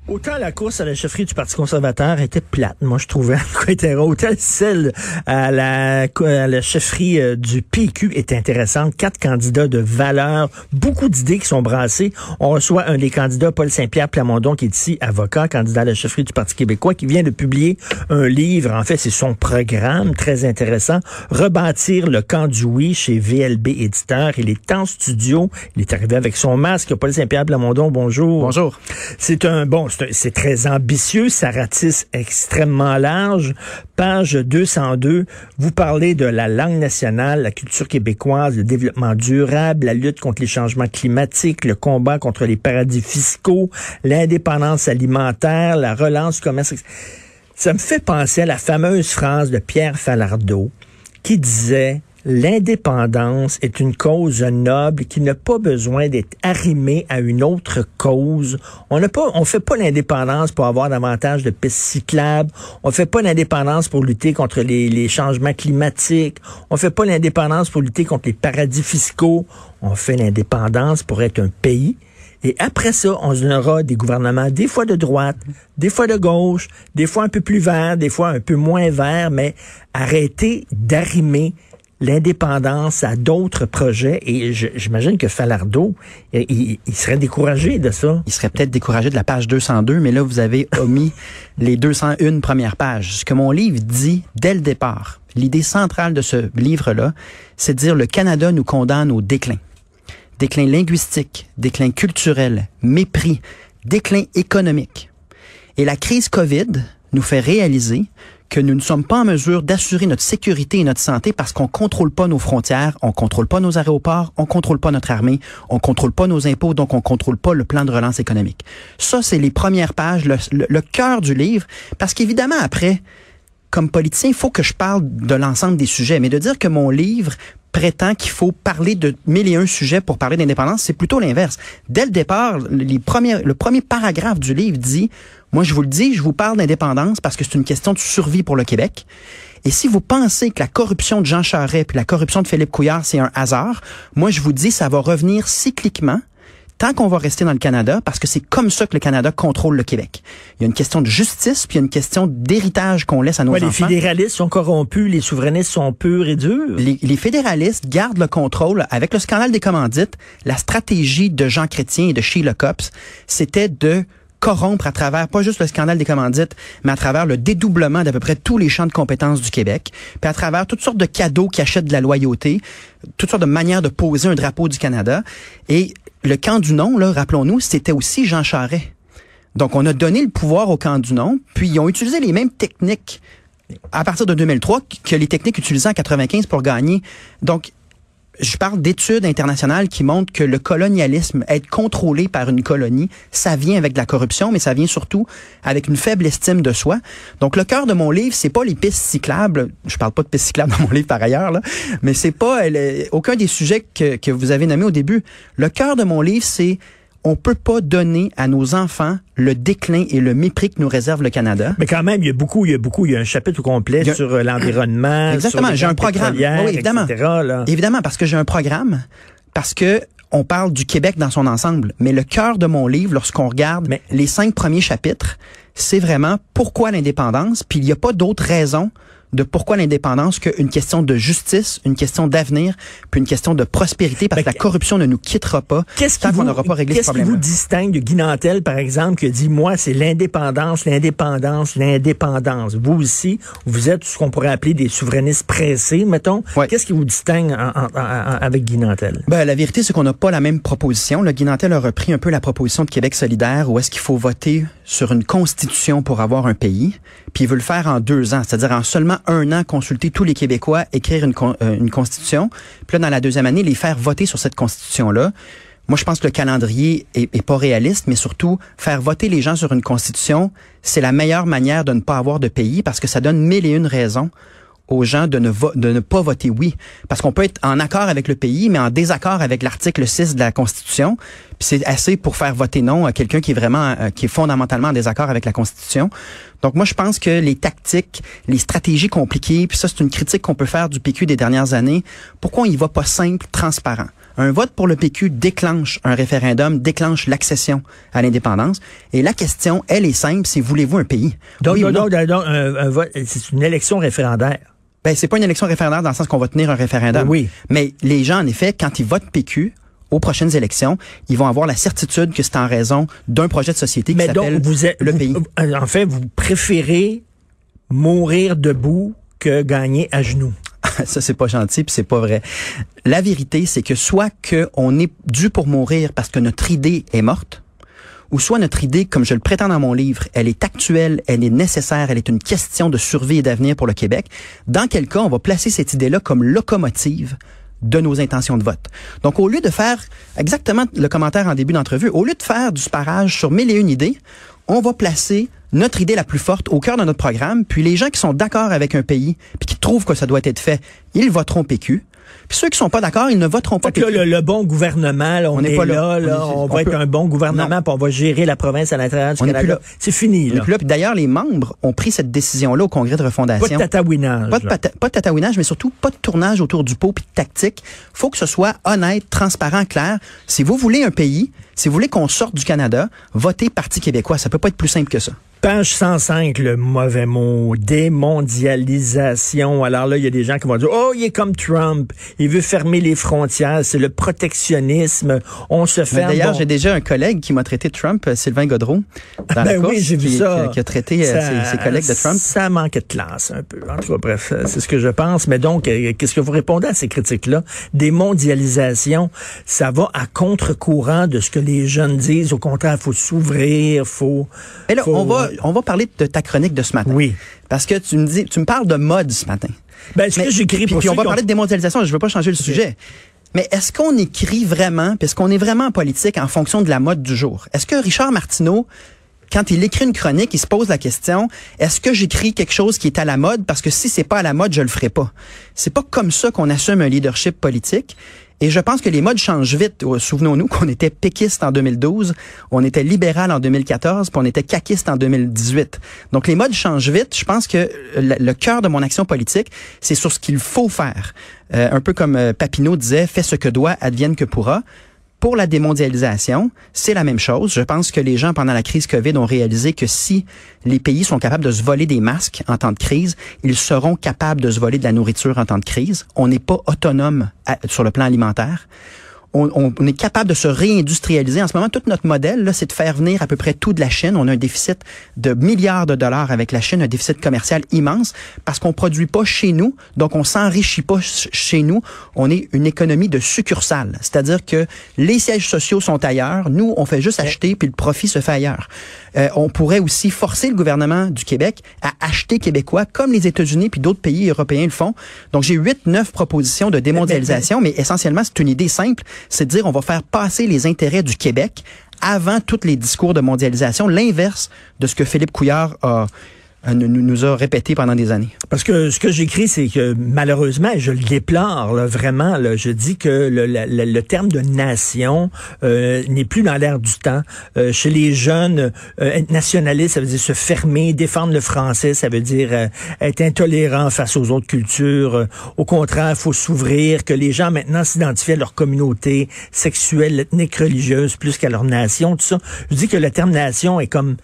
Autant la course à la chefferie du Parti conservateur était plate, moi je trouvais. Autant celle à la chefferie du PQ est intéressante. 4 candidats de valeur, beaucoup d'idées qui sont brassées. On reçoit un des candidats, Paul Saint-Pierre Plamondon, qui est ici avocat, candidat à la chefferie du Parti québécois, qui vient de publier un livre. En fait, c'est son programme, très intéressant. Rebâtir le camp du oui chez VLB Éditeur. Il est en studio. Il est arrivé avec son masque. Paul Saint-Pierre Plamondon, bonjour. Bonjour. C'est très ambitieux, ça ratisse extrêmement large. Page 202, vous parlez de la langue nationale, la culture québécoise, le développement durable, la lutte contre les changements climatiques, le combat contre les paradis fiscaux, l'indépendance alimentaire, la relance du commerce. Ça me fait penser à la fameuse phrase de Pierre Falardeau qui disait: l'indépendance est une cause noble qui n'a pas besoin d'être arrimée à une autre cause. On fait pas l'indépendance pour avoir davantage de pistes cyclables. On fait pas l'indépendance pour lutter contre les changements climatiques. On fait pas l'indépendance pour lutter contre les paradis fiscaux. On fait l'indépendance pour être un pays. Et après ça, on aura des gouvernements des fois de droite, des fois de gauche, des fois un peu plus verts, des fois un peu moins verts, mais arrêtez d'arrimer l'indépendance à d'autres projets. Et j'imagine que Falardeau, il serait découragé de ça. Il serait peut-être découragé de la page 202, mais là, vous avez omis les 201 premières pages. Ce que mon livre dit dès le départ, l'idée centrale de ce livre-là, c'est de dire le Canada nous condamne au déclin. Déclin linguistique, déclin culturel, mépris, déclin économique. Et la crise COVID nous fait réaliser que nous ne sommes pas en mesure d'assurer notre sécurité et notre santé parce qu'on contrôle pas nos frontières, on contrôle pas nos aéroports, on contrôle pas notre armée, on contrôle pas nos impôts, donc on contrôle pas le plan de relance économique. Ça, c'est les premières pages, le cœur du livre, parce qu'évidemment, après, comme politicien, il faut que je parle de l'ensemble des sujets, mais de dire que mon livre prétend qu'il faut parler de 1001 sujets pour parler d'indépendance, c'est plutôt l'inverse. Dès le départ, le premier paragraphe du livre dit: moi, je vous le dis, je vous parle d'indépendance parce que c'est une question de survie pour le Québec. Et si vous pensez que la corruption de Jean Charest puis la corruption de Philippe Couillard, c'est un hasard, moi, je vous dis, ça va revenir cycliquement tant qu'on va rester dans le Canada, parce que c'est comme ça que le Canada contrôle le Québec. Il y a une question de justice, puis il y a une question d'héritage qu'on laisse à nos enfants. Les fédéralistes sont corrompus, les souverainistes sont purs et durs. Les fédéralistes gardent le contrôle. Avec le scandale des commandites, la stratégie de Jean Chrétien et de Sheila Copps, c'était de corrompre à travers, pas juste le scandale des commandites, mais à travers le dédoublement d'à peu près tous les champs de compétences du Québec, puis à travers toutes sortes de cadeaux qui achètent de la loyauté, toutes sortes de manières de poser un drapeau du Canada. Et le camp du non, là, rappelons-nous, c'était aussi Jean Charest. Donc, on a donné le pouvoir au camp du non, puis ils ont utilisé les mêmes techniques à partir de 2003 que les techniques utilisées en 95 pour gagner. Donc, je parle d'études internationales qui montrent que le colonialisme, être contrôlé par une colonie, ça vient avec de la corruption, mais ça vient surtout avec une faible estime de soi. Donc, le cœur de mon livre, c'est pas les pistes cyclables. Je parle pas de pistes cyclables dans mon livre par ailleurs, là, mais c'est pas aucun des sujets que vous avez nommés au début. Le cœur de mon livre, c'est: on peut pas donner à nos enfants le déclin et le mépris que nous réserve le Canada. Mais quand même, il y a un chapitre complet sur l'environnement. Exactement, j'ai un programme. Oui, évidemment. Etc., là. Évidemment, parce que j'ai un programme, parce que on parle du Québec dans son ensemble. Mais le cœur de mon livre, lorsqu'on regarde les 5 premiers chapitres, c'est vraiment pourquoi l'indépendance, puis il n'y a pas d'autre raison de pourquoi l'indépendance qu'une question de justice, une question d'avenir, puis une question de prospérité, parce que la corruption ne nous quittera pas tant qu'on n'aura pas réglé ce problème. Qu'est-ce qui vous distingue de Guy Nantel, par exemple, qui a dit: moi, c'est l'indépendance, l'indépendance, l'indépendance. Vous aussi, vous êtes ce qu'on pourrait appeler des souverainistes pressés, mettons. Ouais. Qu'est-ce qui vous distingue avec Guy Nantel? La vérité, c'est qu'on n'a pas la même proposition. Le Guy Nantel a repris un peu la proposition de Québec solidaire, où est-ce qu'il faut voter sur une constitution pour avoir un pays, puis il veut le faire en 2 ans, c'est-à-dire en seulement 1 an, consulter tous les Québécois, écrire une constitution, puis là, dans la 2e année, les faire voter sur cette constitution-là. Moi, je pense que le calendrier est pas réaliste, mais surtout, faire voter les gens sur une constitution, c'est la meilleure manière de ne pas avoir de pays, parce que ça donne 1001 raisons aux gens de ne pas voter oui. Parce qu'on peut être en accord avec le pays, mais en désaccord avec l'article 6 de la Constitution. Puis c'est assez pour faire voter non à quelqu'un qui est fondamentalement en désaccord avec la Constitution. Donc moi, je pense que les tactiques, les stratégies compliquées, puis ça, c'est une critique qu'on peut faire du PQ des dernières années. Pourquoi on y va pas simple, transparent? Un vote pour le PQ déclenche un référendum, déclenche l'accession à l'indépendance. Et la question, elle est simple, c'est voulez-vous un pays? Donc, un vote, c'est une élection référendaire. Ben, c'est pas une élection référendaire dans le sens qu'on va tenir un référendum. Oui. Mais les gens, en effet, quand ils votent PQ, aux prochaines élections, ils vont avoir la certitude que c'est en raison d'un projet de société qui s'appelle le pays. En fait, vous préférez mourir debout que gagner à genoux. Ça, c'est pas gentil, puis c'est pas vrai. La vérité, c'est que soit qu'on est dû pour mourir parce que notre idée est morte, ou soit notre idée, comme je le prétends dans mon livre, elle est actuelle, elle est nécessaire, elle est une question de survie et d'avenir pour le Québec. Dans quel cas, on va placer cette idée-là comme locomotive de nos intentions de vote. Donc, au lieu de faire exactement le commentaire en début d'entrevue, au lieu de faire du sparage sur 1001 idées, on va placer notre idée la plus forte au cœur de notre programme, puis les gens qui sont d'accord avec un pays, puis qui trouvent que ça doit être fait, ils voteront PQ. Puis ceux qui sont pas d'accord, ils ne voteront pas. Là, le bon gouvernement, là, on est pas là, on va être un bon gouvernement, puis on va gérer la province à l'intérieur du Canada. C'est fini, là. Puis d'ailleurs, les membres ont pris cette décision-là au Congrès de refondation. Pas de tatouinage. Pas de tatouinage, mais surtout pas de tournage autour du pot puis de tactique. Faut que ce soit honnête, transparent, clair. Si vous voulez un pays, si vous voulez qu'on sorte du Canada, votez Parti québécois. Ça peut pas être plus simple que ça. Page 105, le mauvais mot, démondialisation. Alors là, il y a des gens qui vont dire, oh, il est comme Trump, il veut fermer les frontières, c'est le protectionnisme, on se ferme. D'ailleurs, j'ai déjà un collègue qui m'a traité de Trump, Sylvain Gaudreau, dans la course, oui, j'ai vu ça. Qui a traité ses collègues de Trump. Ça manquait de classe un peu. En tout cas, bref, c'est ce que je pense. Mais donc, qu'est-ce que vous répondez à ces critiques-là? Démondialisation, ça va à contre-courant de ce que les jeunes disent. Au contraire, il faut s'ouvrir, Mais là, on va parler de ta chronique de ce matin. Oui. Parce que tu me parles de mode ce matin. Ben, ce que j'écris pour puis on va parler de démondialisation, je veux pas changer le sujet. Mais est-ce qu'on écrit vraiment, puis est-ce qu'on est vraiment en politique en fonction de la mode du jour? Est-ce que Richard Martineau, quand il écrit une chronique, il se pose la question, est-ce que j'écris quelque chose qui est à la mode? Parce que si c'est pas à la mode, je le ferai pas. C'est pas comme ça qu'on assume un leadership politique. Et je pense que les modes changent vite. Souvenons-nous qu'on était péquiste en 2012, on était libéral en 2014, puis on était caquiste en 2018. Donc les modes changent vite. Je pense que le cœur de mon action politique, c'est sur ce qu'il faut faire. Un peu comme Papineau disait, fais ce que doit, advienne que pourra. Pour la démondialisation, c'est la même chose. Je pense que les gens, pendant la crise COVID, ont réalisé que si les pays sont capables de se voler des masques en temps de crise, ils seront capables de se voler de la nourriture en temps de crise. On n'est pas autonome sur le plan alimentaire. On est capable de se réindustrialiser. En ce moment, tout notre modèle, là, c'est de faire venir à peu près tout de la Chine. On a un déficit de milliards de dollars avec la Chine, un déficit commercial immense parce qu'on produit pas chez nous, donc on s'enrichit pas chez nous. On est une économie de succursale, c'est-à-dire que les sièges sociaux sont ailleurs. Nous, on fait juste acheter, puis le profit se fait ailleurs. On pourrait aussi forcer le gouvernement du Québec à acheter québécois, comme les États-Unis puis d'autres pays européens le font. Donc, j'ai 8-9 propositions de démondialisation, mais essentiellement, c'est une idée simple, c'est de dire on va faire passer les intérêts du Québec avant tous les discours de mondialisation, l'inverse de ce que Philippe Couillard nous a répété pendant des années. Parce que ce que j'écris, c'est que malheureusement, et je le déplore là, vraiment, là, je dis que le terme de nation n'est plus dans l'air du temps. Chez les jeunes, être nationaliste, ça veut dire se fermer, défendre le français, ça veut dire être intolérant face aux autres cultures. Au contraire, il faut s'ouvrir, que les gens maintenant s'identifient à leur communauté sexuelle, ethnique, religieuse, plus qu'à leur nation, tout ça. Je dis que le terme nation est comme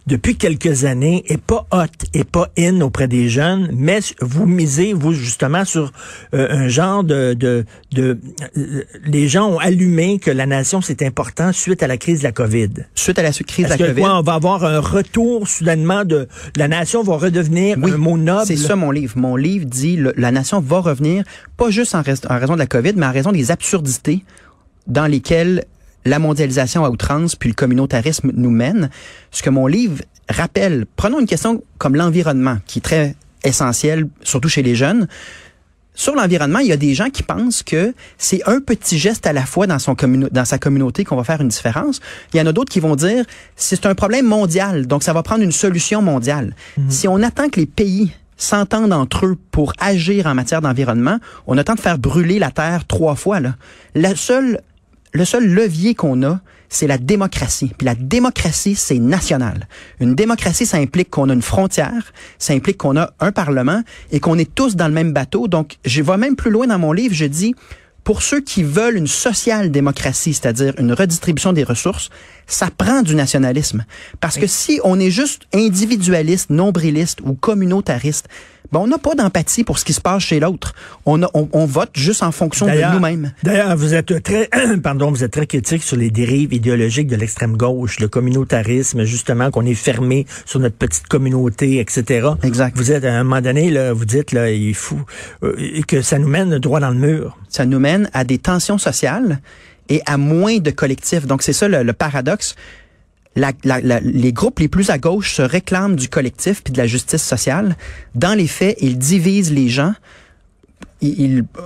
depuis quelques années, est pas hot, est pas in auprès des jeunes, mais vous misez, vous, justement, sur un genre les gens ont allumé que la nation, c'est important suite à la crise de la COVID. Suite à la crise de la COVID. Quoi, on va avoir un retour, soudainement, la nation va redevenir un mot noble. C'est ça, mon livre. Mon livre dit, la nation va revenir, pas juste en raison de la COVID, mais en raison des absurdités dans lesquelles la mondialisation à outrance puis le communautarisme nous mène. Ce que mon livre rappelle, prenons une question comme l'environnement, qui est très essentielle, surtout chez les jeunes. Sur l'environnement, il y a des gens qui pensent que c'est un petit geste à la fois dans sa communauté qu'on va faire une différence. Il y en a d'autres qui vont dire c'est un problème mondial, donc ça va prendre une solution mondiale. Si on attend que les pays s'entendent entre eux pour agir en matière d'environnement, on attend de faire brûler la terre 3 fois, là. Le seul levier qu'on a, c'est la démocratie. Puis la démocratie, c'est national. Une démocratie, ça implique qu'on a une frontière, ça implique qu'on a un parlement et qu'on est tous dans le même bateau. Donc, je vais même plus loin dans mon livre, je dis, Pour ceux qui veulent une social-démocratie, c'est-à-dire une redistribution des ressources, ça prend du nationalisme. Parce que si on est juste individualiste, nombriliste ou communautariste, ben on n'a pas d'empathie pour ce qui se passe chez l'autre. On vote juste en fonction de nous-mêmes. D'ailleurs, vous êtes très critique sur les dérives idéologiques de l'extrême gauche, le communautarisme, justement, qu'on est fermé sur notre petite communauté, etc. Exact. Vous êtes, à un moment donné, là, vous dites, là, il faut que ça nous mène droit dans le mur. Ça nous mène à des tensions sociales et à moins de collectifs. Donc, c'est ça le paradoxe. Les groupes les plus à gauche se réclament du collectif puis de la justice sociale. Dans les faits, ils divisent les gens.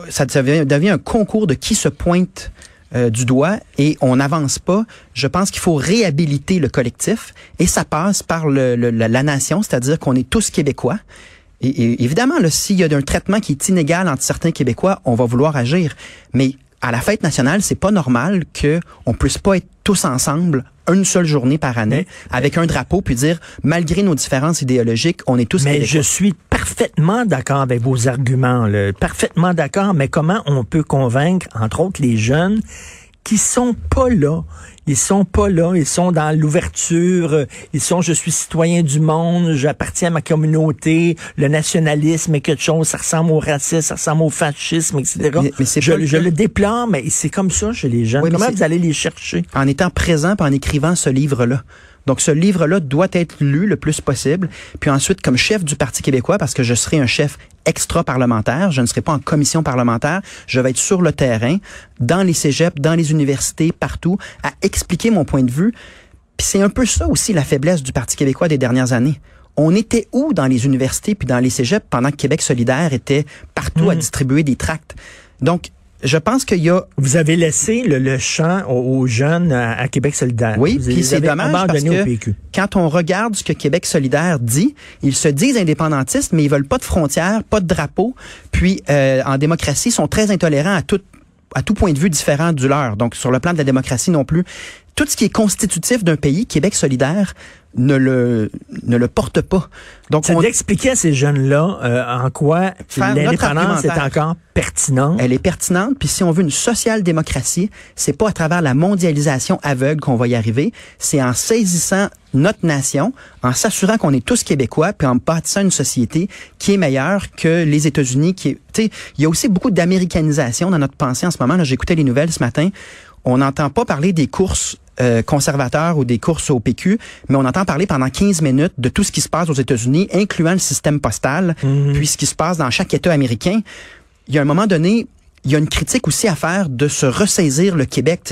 Ça devient un concours de qui se pointe du doigt et on n'avance pas. Je pense qu'il faut réhabiliter le collectif et ça passe par la nation, c'est-à-dire qu'on est tous Québécois. Et évidemment, là, s'il y a un traitement qui est inégal entre certains Québécois, on va vouloir agir. Mais à la fête nationale, c'est pas normal qu'on puisse pas être tous ensemble une seule journée par année avec un drapeau puis dire, malgré nos différences idéologiques, on est tous Québécois. Mais je suis parfaitement d'accord avec vos arguments, là, parfaitement d'accord, mais comment on peut convaincre, entre autres, les jeunes qui sont pas là? Ils sont pas là, ils sont dans l'ouverture, je suis citoyen du monde, j'appartiens à ma communauté, le nationalisme est quelque chose, ça ressemble au racisme, ça ressemble au fascisme, etc. Mais je le déplore, mais c'est comme ça chez les jeunes. Comment vous allez les chercher? En étant présent et en écrivant ce livre-là. Donc, ce livre-là doit être lu le plus possible. Puis ensuite, comme chef du Parti québécois, parce que je serai un chef extra-parlementaire, je ne serai pas en commission parlementaire, je vais être sur le terrain, dans les cégeps, dans les universités, partout, à expliquer mon point de vue. Puis c'est un peu ça aussi la faiblesse du Parti québécois des dernières années. On était où dans les universités puis dans les cégeps pendant que Québec solidaire était partout à distribuer des tracts? Donc, je pense qu'il y a... Vous avez laissé le champ aux jeunes à Québec solidaire. Oui, puis c'est dommage parce que quand on regarde ce que Québec solidaire dit, ils se disent indépendantistes, mais ils veulent pas de frontières, pas de drapeau. Puis, en démocratie, ils sont très intolérants à tout point de vue différent du leur. Donc, sur le plan de la démocratie non plus. Tout ce qui est constitutif d'un pays, Québec solidaire, ne le porte pas. Donc, ça d'expliquer à ces jeunes-là en quoi l'indépendance est encore pertinente. Elle est pertinente, puis si on veut une social-démocratie, c'est pas à travers la mondialisation aveugle qu'on va y arriver, c'est en saisissant notre nation, en s'assurant qu'on est tous Québécois, puis en bâtissant une société qui est meilleure que les États-Unis. Il y a aussi beaucoup d'américanisation dans notre pensée en ce moment. Là, j'écoutais les nouvelles ce matin. On n'entend pas parler des courses conservateurs ou des courses au PQ, mais on entend parler pendant 15 minutes de tout ce qui se passe aux États-Unis, incluant le système postal, puis ce qui se passe dans chaque État américain. Il y a un moment donné, il y a une critique aussi à faire de se ressaisir le Québec,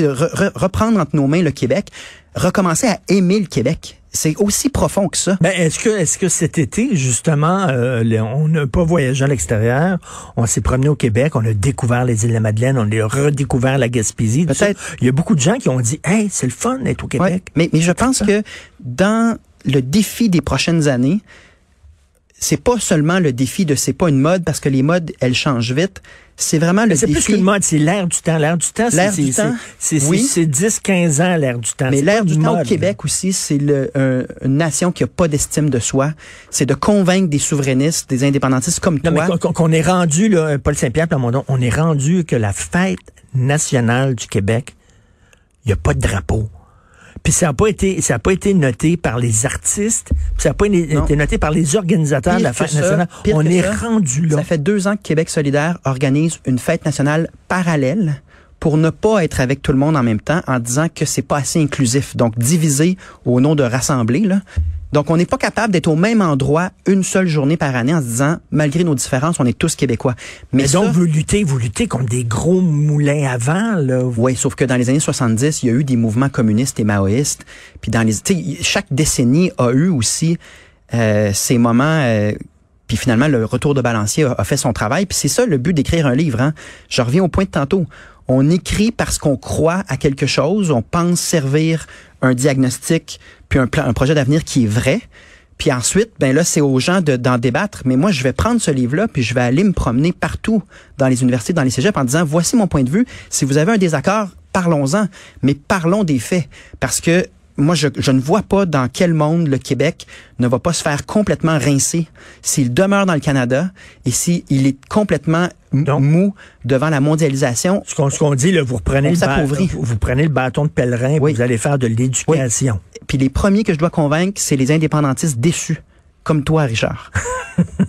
reprendre entre nos mains le Québec, recommencer à aimer le Québec. C'est aussi profond que ça. Ben, est-ce que cet été, justement, on n'a pas voyagé à l'extérieur, on s'est promené au Québec, on a découvert les îles de la Madeleine, on a redécouvert la Gaspésie. Peut-être. Il y a beaucoup de gens qui ont dit, hey, c'est le fun d'être au Québec. Ouais, mais je pense que dans le défi des prochaines années, c'est pas seulement le défi de c'est pas une mode parce que les modes, elles changent vite. C'est vraiment le défi. C'est plus qu'une mode, c'est l'air du temps. L'air du temps, c'est 10-15 ans, l'air du temps. Mais l'air du temps au Québec aussi, c'est une nation qui a pas d'estime de soi. C'est de convaincre des souverainistes, des indépendantistes comme toi. Mais qu'on est rendu, là, Paul Saint-Pierre Plamondon, on est rendu que la fête nationale du Québec, il n'y a pas de drapeau. Puis ça a pas été noté par les artistes, puis ça n'a pas été noté par les organisateurs de la fête nationale. On est rendu là. Ça fait 2 ans que Québec solidaire organise une fête nationale parallèle pour ne pas être avec tout le monde en même temps en disant que c'est pas assez inclusif. Donc diviser au nom de rassembler, là. Donc, on n'est pas capable d'être au même endroit une seule journée par année en se disant, malgré nos différences, on est tous Québécois. Mais donc, vous luttez contre des gros moulins à vent, là. Oui, sauf que dans les années 70, il y a eu des mouvements communistes et maoïstes. Puis chaque décennie a eu aussi ces moments. Puis finalement, le retour de balancier a fait son travail. Puis c'est ça le but d'écrire un livre. Hein. Je reviens au point de tantôt. On écrit parce qu'on croit à quelque chose, on pense servir un diagnostic, puis un projet d'avenir qui est vrai. Puis ensuite, ben là, c'est aux gens d'en débattre. Mais moi, je vais prendre ce livre-là, puis je vais aller me promener partout dans les universités, dans les cégeps, en disant, voici mon point de vue. Si vous avez un désaccord, parlons-en, mais parlons des faits. Parce que moi, je ne vois pas dans quel monde le Québec ne va pas se faire complètement rincer s'il demeure dans le Canada et s'il est complètement mou devant la mondialisation. Ce qu'on dit, là, vous prenez le bâton de pèlerin, oui. Vous allez faire de l'éducation. Oui. Puis les premiers que je dois convaincre, c'est les indépendantistes déçus, comme toi, Richard.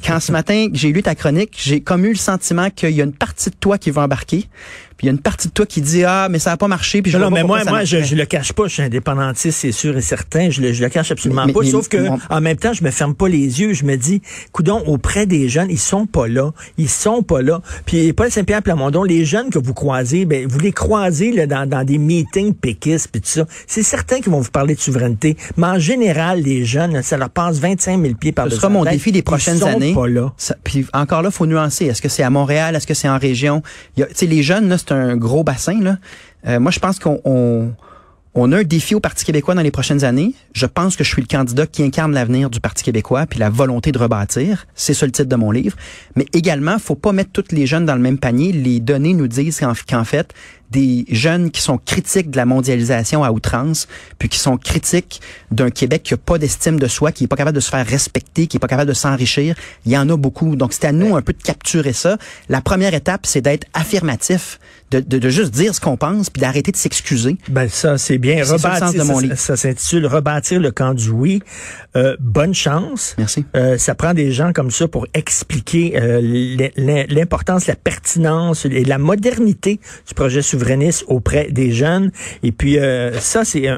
Quand ce matin, j'ai lu ta chronique, j'ai comme eu le sentiment qu'il y a une partie de toi qui va embarquer, puis il y a une partie de toi qui dit mais ça n'a pas marché. Puis non, mais moi, je le cache pas, je suis indépendantiste, c'est sûr et certain, je le cache absolument pas. Sauf que en même temps, je me ferme pas les yeux, je me dis, coudonc, auprès des jeunes, ils sont pas là. Puis Paul Saint-Pierre Plamondon, les jeunes que vous croisez, ben vous les croisez là, dans des meetings péquistes puis tout ça. C'est certain qu'ils vont vous parler de souveraineté, mais en général, les jeunes, ça leur passe 25 000 pieds par-dessus. Ce sera mon défi des prochaines années. Pas là. Puis encore là, faut nuancer. Est-ce que c'est à Montréal? Est-ce que c'est en région? Tu sais, les jeunes, là, c'est un gros bassin, là. Moi, je pense qu'on a un défi au Parti québécois dans les prochaines années. Je pense que je suis le candidat qui incarne l'avenir du Parti québécois puis la volonté de rebâtir. C'est ça le titre de mon livre. Mais également, faut pas mettre tous les jeunes dans le même panier. Les données nous disent qu'en fait, des jeunes qui sont critiques de la mondialisation à outrance, puis qui sont critiques d'un Québec qui a pas d'estime de soi, qui est pas capable de se faire respecter, qui est pas capable de s'enrichir, il y en a beaucoup. Donc, c'est à nous un peu de capturer ça. La première étape, c'est d'être affirmatif, de juste dire ce qu'on pense, puis d'arrêter de s'excuser. Ben ça, c'est bien. C'est ça le sens de mon livre. Ça s'intitule « Rebâtir le camp du oui ». Bonne chance. Merci. Ça prend des gens comme ça pour expliquer l'importance, la pertinence et la modernité du projet souverainiste auprès des jeunes. Et puis, ça, c'est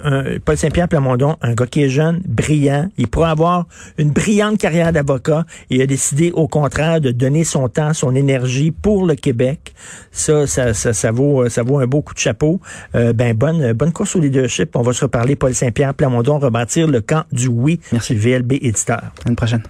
Paul Saint-Pierre Plamondon, un gars qui est jeune, brillant. Il pourrait avoir une brillante carrière d'avocat et il a décidé, au contraire, de donner son temps, son énergie pour le Québec. Ça vaut un beau coup de chapeau. Bonne course au leadership. On va se reparler, Paul Saint-Pierre Plamondon, rebâtir le camp du oui. Merci. VLB éditeur. À une prochaine.